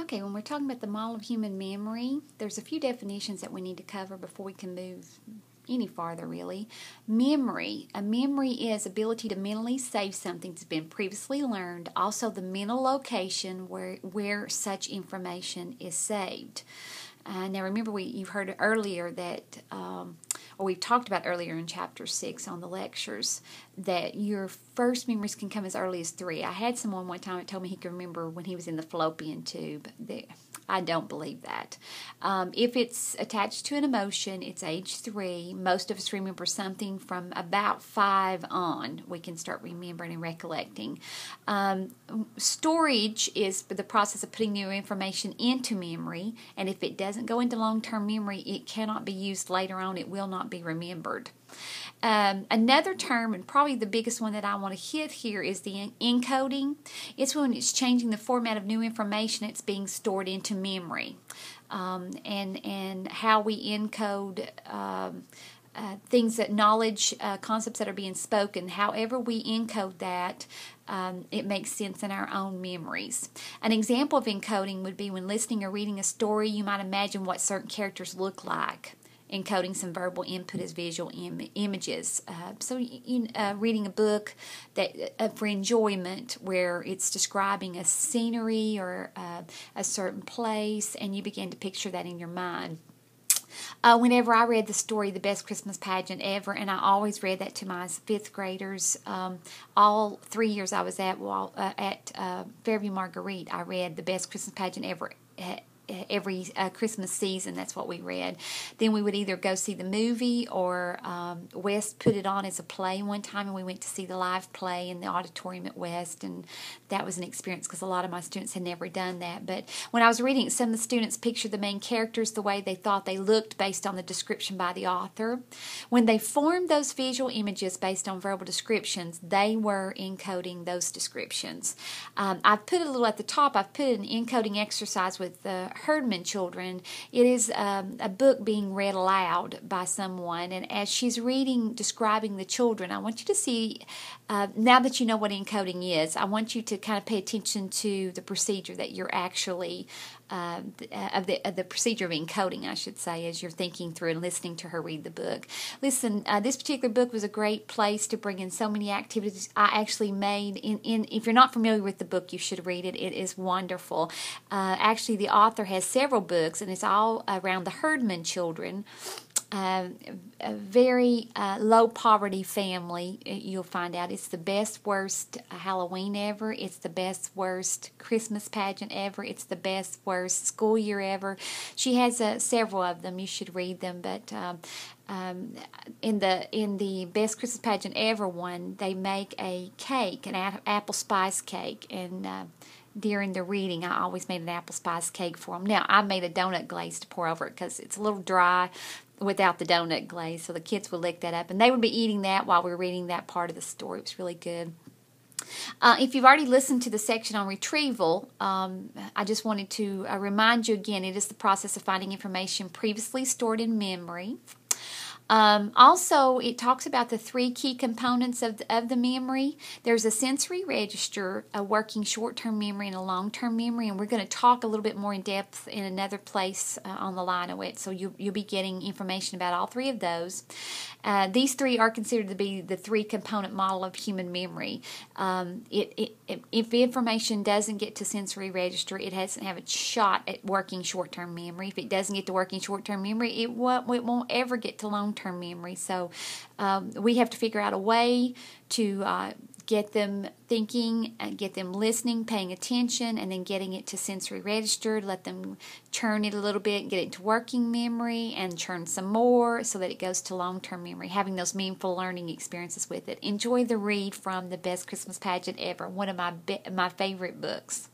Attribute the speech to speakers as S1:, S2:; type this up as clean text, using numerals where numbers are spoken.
S1: Okay, when we're talking about the model of human memory, there's a few definitions that we need to cover before we can move any farther, really. Memory. A memory is ability to mentally save something that's been previously learned, also the mental location where such information is saved. Now remember, you've heard earlier that, or we've talked about earlier in Chapter 6 on the lectures, that your first memories can come as early as 3. I had someone one time that told me he could remember when he was in the fallopian tube. I don't believe that. If it's attached to an emotion, it's age 3. Most of us remember something from about 5 on. We can start remembering and recollecting. Storage is the process of putting new information into memory, and if it doesn't go into long-term memory, it cannot be used later on. It will not be remembered. Another term, and probably the biggest one that I want to hit here, is the encoding. It's when it's changing the format of new information that's being stored into memory, and how we encode things, that knowledge, concepts that are being spoken. However we encode that, it makes sense in our own memories. An example of encoding would be when listening or reading a story, you might imagine what certain characters look like. Encoding some verbal input as visual images. Reading a book that for enjoyment, where it's describing a scenery or a certain place, and you begin to picture that in your mind. Whenever I read the story, The Best Christmas Pageant Ever, and I always read that to my 5th graders, all 3 years I was at Fairview Marguerite, I read The Best Christmas Pageant Ever every Christmas season. That's what we read. Then we would either go see the movie, or West put it on as a play one time, and we went to see the live play in the auditorium at West, and that was an experience because a lot of my students had never done that. But when I was reading it, some of the students pictured the main characters the way they thought they looked based on the description by the author. When they formed those visual images based on verbal descriptions, they were encoding those descriptions. I've put a little at the top, I've put an encoding exercise with Herdman children. It is a book being read aloud by someone, and as she's reading, describing the children, I want you to see, now that you know what encoding is, I want you to kind of pay attention to the procedure that you're actually, the procedure of encoding, I should say, as you're thinking through and listening to her read the book. Listen, this particular book was a great place to bring in so many activities I actually made. If you're not familiar with the book, you should read it. It is wonderful. Actually, the author has several books, and it's all around the Herdman children. A very low poverty family. You'll find out it's the best worst Halloween ever. It's the best worst Christmas pageant ever. It's the best worst school year ever. She has several of them. You should read them. But in the best Christmas pageant ever one, they make a cake, an apple spice cake, and during the reading, I always made an apple spice cake for them. Now, I made a donut glaze to pour over it because it's a little dry without the donut glaze, so the kids would lick that up, and they would be eating that while we were reading that part of the story. It was really good. If you've already listened to the section on retrieval, I just wanted to remind you again, it is the process of finding information previously stored in memory. Also, it talks about the 3 key components of the memory. There's a sensory register, a working short-term memory, and a long-term memory, and we're going to talk a little bit more in depth in another place on the line of it, so you'll be getting information about all 3 of those. These 3 are considered to be the 3-component model of human memory. If information doesn't get to sensory register, it doesn't have a shot at working short-term memory. If it doesn't get to working short-term memory, it won't ever get to long-term memory. So we have to figure out a way to get them thinking, and get them listening, paying attention, and then getting it to sensory register, let them churn it a little bit, get it to working memory, and churn some more so that it goes to long-term memory, having those meaningful learning experiences with it. Enjoy the read from The Best Christmas Pageant Ever, one of my favorite books.